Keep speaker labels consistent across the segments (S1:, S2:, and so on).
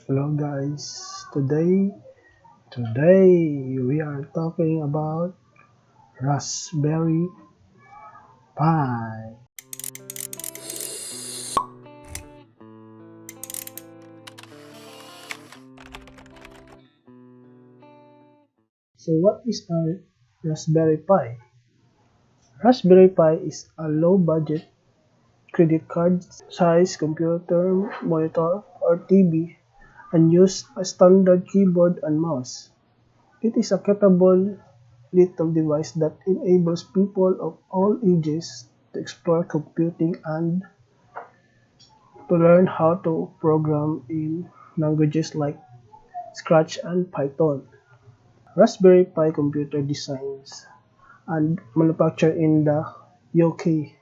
S1: Hello guys, today we are talking about Raspberry Pi. So what is a Raspberry Pi? Raspberry Pi is a low budget credit card size computer monitor or TV and use a standard keyboard and mouse. It is a capable little device that enables people of all ages to explore computing and to learn how to program in languages like Scratch and Python. Raspberry Pi computer designs and manufactured in the UK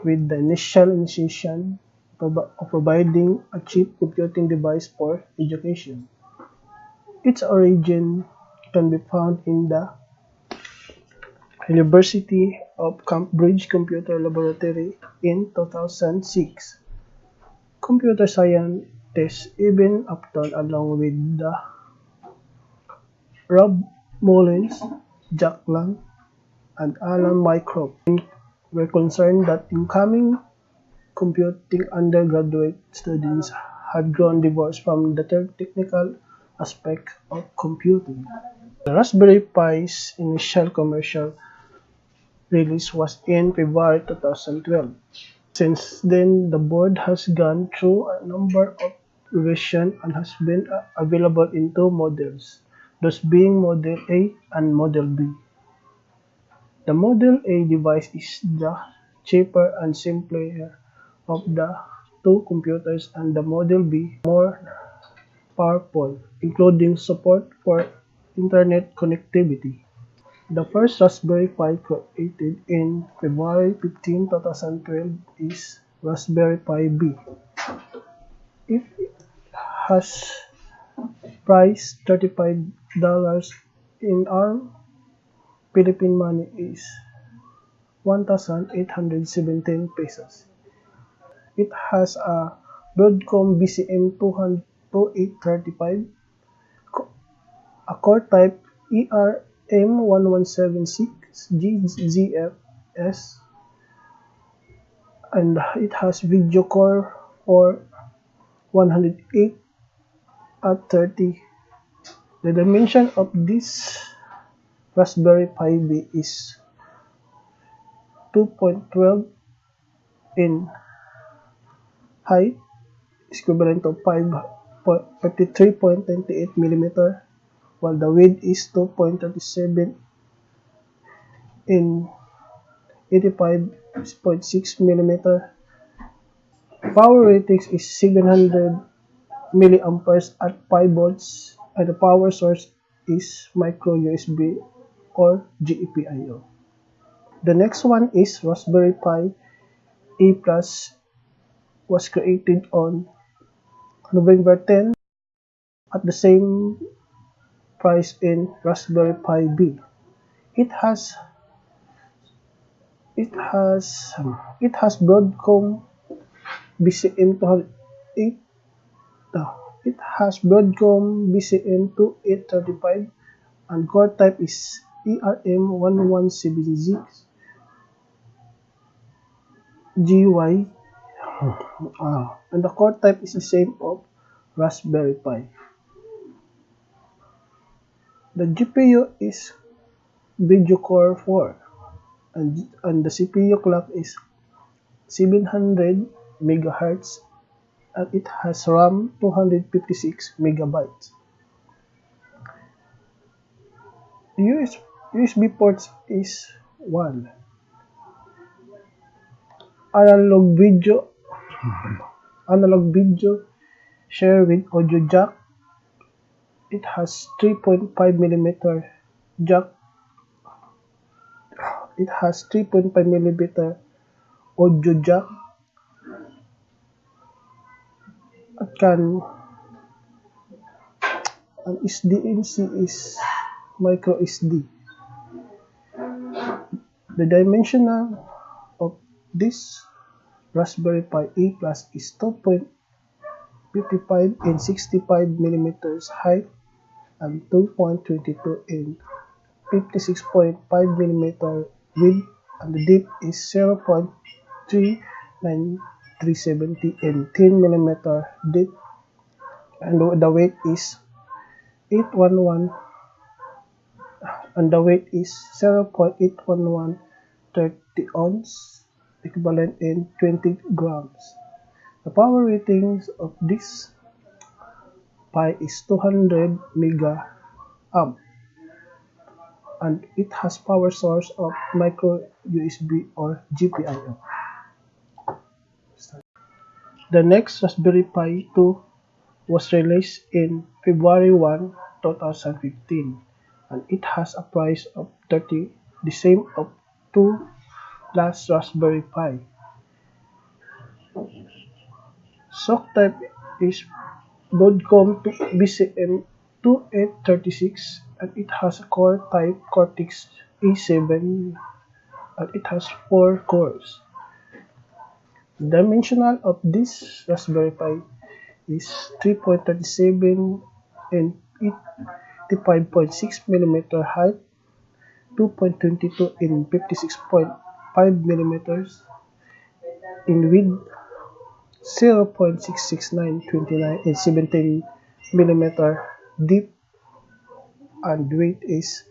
S1: with the initial intention of providing a cheap computing device for education. Its origin can be found in the University of Cambridge Computer Laboratory in 2006. Computer scientists Ibn Upton along with Rob Mullins, Jack Lang, and Alan Mycroft were concerned that incoming computing undergraduate students had grown divorced from the technical aspect of computing. The Raspberry Pi's initial commercial release was in February 2012. Since then, the board has gone through a number of revisions and has been available in two models, those being Model A and Model B. The Model A device is the cheaper and simpler of the two computers, and the Model B more powerful, including support for internet connectivity. The first Raspberry Pi created in February 15, 2012 is Raspberry Pi B. It has price $35 in our Philippine money is 1,817 pesos. It has a Broadcom BCM2835, a core type ERM1176 GZFS, and it has video core for 108 at 30. The dimension of this Raspberry Pi B is 2.12 in height, equivalent to 53.98 mm, while the width is 2.37 in 85.6 mm. Power ratings is 700 milliamperes at 5 volts, and the power source is micro USB or GPIO. The next one is Raspberry Pi A Plus, was created on November 10 at the same price in Raspberry Pi B. It has Broadcom BCM28. It has Broadcom BCM2835 and core type is ERM1176 GY, and the core type is the same of Raspberry Pi. The GPU is Video Core 4 and the CPU clock is 700 MHz and it has RAM 256 MB. The USB ports is 1. Analog video share with audio jack. It has 3.5 mm jack. It has 3.5 mm audio jack. And SDNC is micro SD. The dimension of this Raspberry Pi A Plus is 2.15 55 and 65 millimeters height, and 2.22 in 56.5 millimeter width, and the depth is 0.39370 in 10 millimeter deep, and the weight is 811 and the weight is 0.81130 ounce, equivalent in 20 grams. The power ratings of this Pi is 200 mega amp, and it has power source of micro USB or GPIO. The next Raspberry Pi 2 was released in February 1, 2015, and it has a price of 30, the same of two last Raspberry Pi. Sock type is Broadcom BCM2836, and it has a core type Cortex A7, and it has 4 cores. The dimensional of this Raspberry Pi is 3.37 and 85.6 mm height, 2.22 in 56.5 millimeters in width, 0.66929 in 17 millimeter deep, and weight is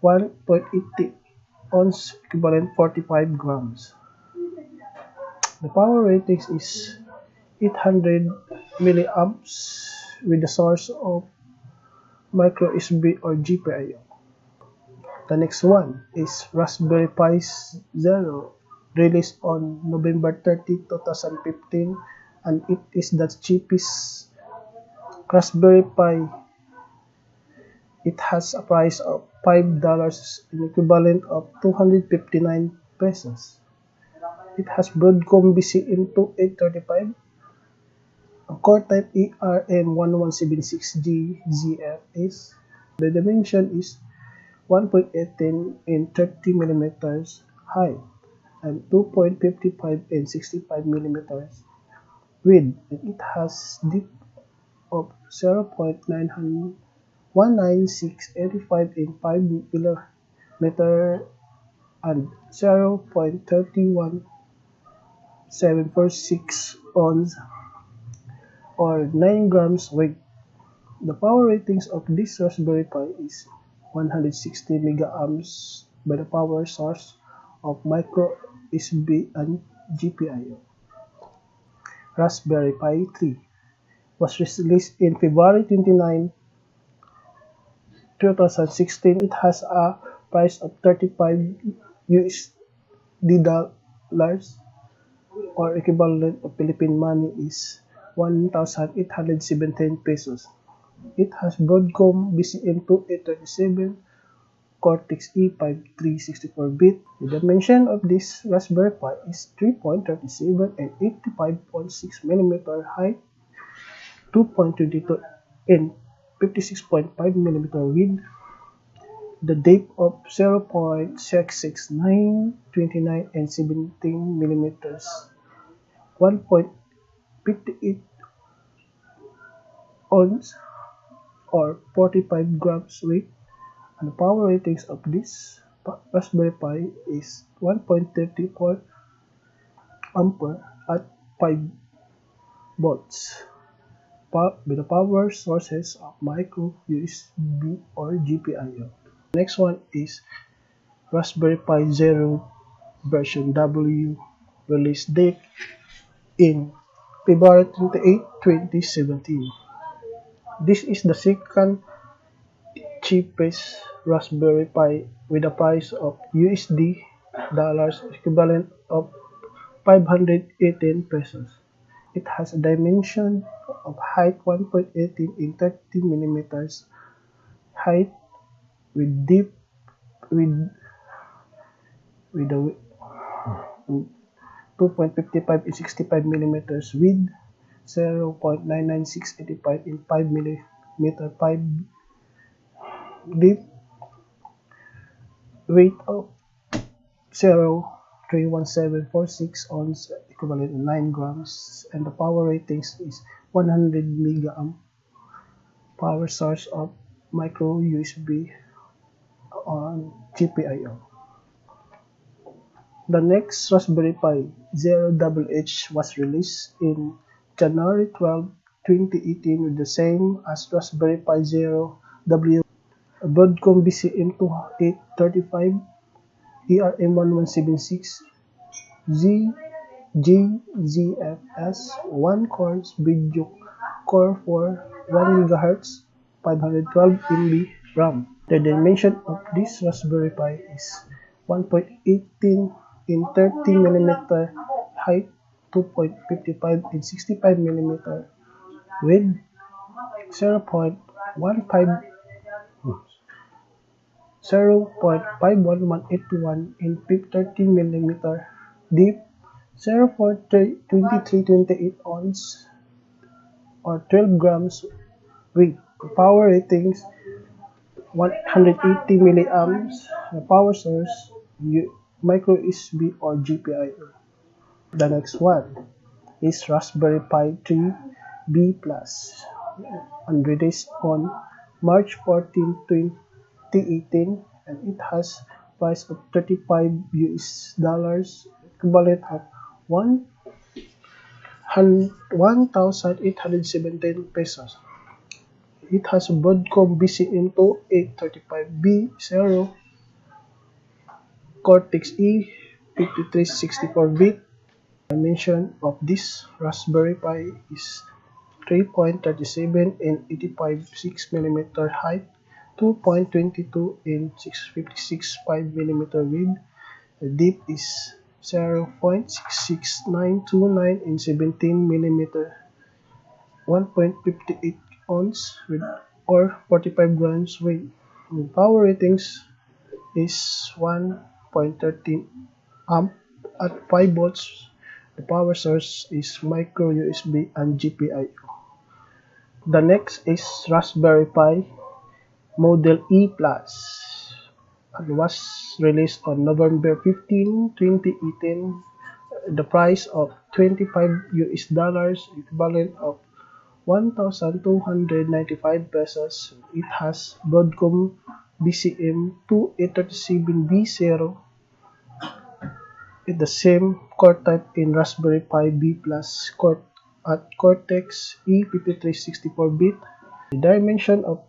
S1: 1.80 ounce, equivalent 45 grams. The power ratings is 800 milliamps with the source of micro USB or GPIO. The next one is Raspberry Pi Zero, released on November 30, 2015, and it is the cheapest Raspberry Pi. It has a price of $5, an equivalent of 259 pesos. It has Broadcom BCM2835, a core type ARM1176G ZFS. The dimension is 1.18 in 30 millimeters height, and 2.55 in 65 millimeters width, and it has depth of 0.19685 in 5 millimeter and 0.31746 ounce or 9 grams weight. The power ratings of this Raspberry Pi is 160 megaamps by the power source of micro USB and GPIO. Raspberry Pi 3 was released in February 29, 2016. It has a price of 35 USD dollars, or equivalent of Philippine money is 1,817 pesos. It has Broadcom BCM2837, Cortex E53 64-bit. The dimension of this Raspberry Pi is 3.37 and 85.6 mm height, 2.22 in 56.5 mm width, the depth of 0.66929 and 17 millimeters, 1.58 ounce or 45 grams weight, and the power ratings of this Raspberry Pi is 1.34 ampere at 5 volts with the power sources of micro USB or GPIO. Next one is Raspberry Pi Zero version W, release date in February 28, 2017. This is the second cheapest Raspberry Pi with a price of USD dollars, equivalent of 518 pesos. It has a dimension of height 1.18 in 30 millimeters height, with depth with a 2.55 in 65 millimeters width, 0.99685 in 5 millimeter 5 deep, weight of 0.31746 ounce, equivalent to 9 grams, and the power ratings is 100 mega power source of micro USB on GPIO. The next Raspberry Pi Zero H was released in January 12, 2018 with the same as Raspberry Pi Zero W, a Broadcom BCM2835 ERM1176 Z GZFS 1 core video core for 1 GHz 512 MB RAM. The dimension of this Raspberry Pi is 1.18 in 30mm height, 2.55 in 65mm width, 0.15 0.51181 in 30mm deep, 0.2328 ounce or 12 grams weight. Power ratings 180 milliamps. The power source micro USB or GPIO. The next one is Raspberry Pi 3 B Plus, and released on March 14, 2018, and it has price of $35 equivalent of 1,817 pesos. It has a Broadcom BCM2835B0 Cortex-E 5364-bit. Dimension of this Raspberry Pi is 3.37 in 85.6mm height, 2.22 in 56.5mm width. The depth is 0.66929 in 17mm, 1.58 ounce with or 45 grams weight. The power ratings is 1.13 amp at 5 volts. The power source is micro USB and GPIO. The next is Raspberry Pi Model E Plus, and was released on November 15, 2018. The price of $25 equivalent of 1,295 pesos. It has Broadcom BCM2837B0 with the same core type in Raspberry Pi B Plus at Cortex E5364-bit. The dimension of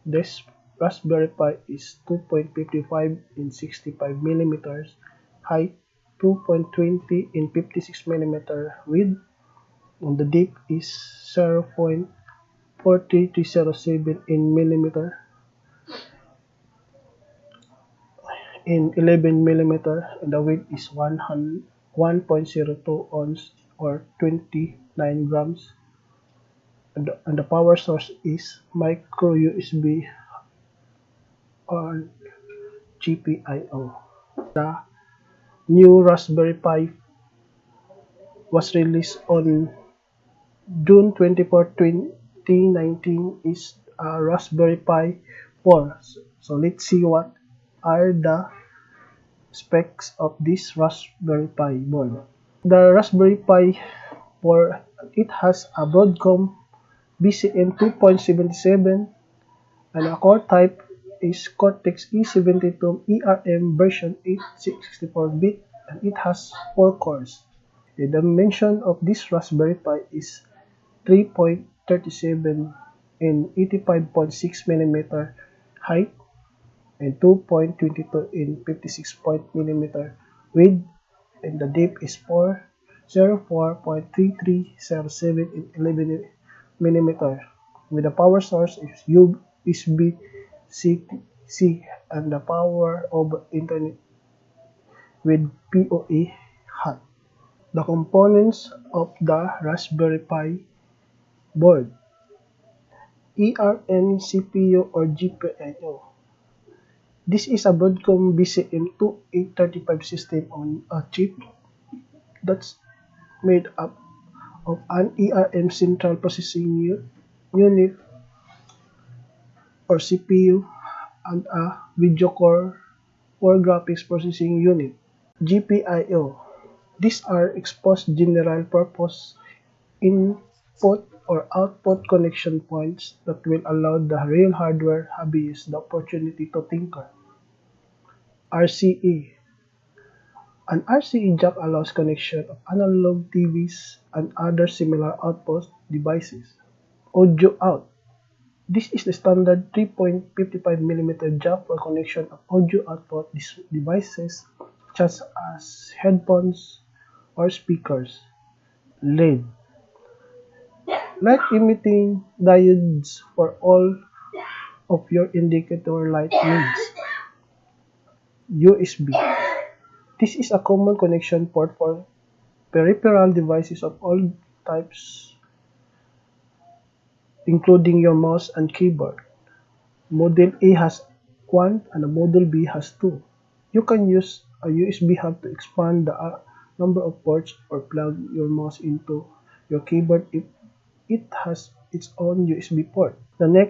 S1: this Raspberry Pi is 2.55 in 65mm height, 2.20 in 56mm width, and the depth is 0.4307 in millimeter in 11mm, and the weight is 1.02 ounce or 29 grams. And the power source is micro USB or GPIO. The new Raspberry Pi was released on June 24, 2019 is a Raspberry Pi 4. So let's see what are the specs of this Raspberry Pi board. The Raspberry Pi 4, it has a Broadcom BCM 2.77 and a core type is Cortex E72 ERM version 864-bit, and it has 4 cores. The dimension of this Raspberry Pi is 3.37 in 85.6mm height and 2.22 in 56.mm width, and the depth is 404.3307 in 11mm, with the power source is USB-C and the power over Internet with PoE hot. The components of the Raspberry Pi board: ERM CPU or GPIO. This is a Broadcom BCM2835 system on a chip that's made up of an ERM central processing unit or CPU and a video core or graphics processing unit. GPIO. These are exposed general purpose input or output connection points that will allow the real hardware hobbyist the opportunity to tinker. RCE. An RCE jack allows connection of analog TVs and other similar output devices. Audio out. This is the standard 3.55mm jack for connection of audio output devices such as headphones or speakers. LED. Light emitting diodes for all of your indicator light needs. USB. This is a common connection port for peripheral devices of all types, including your mouse and keyboard. Model A has 1 and Model B has 2. You can use a USB hub to expand the number of ports or plug your mouse into your keyboard if it has its own USB port. The next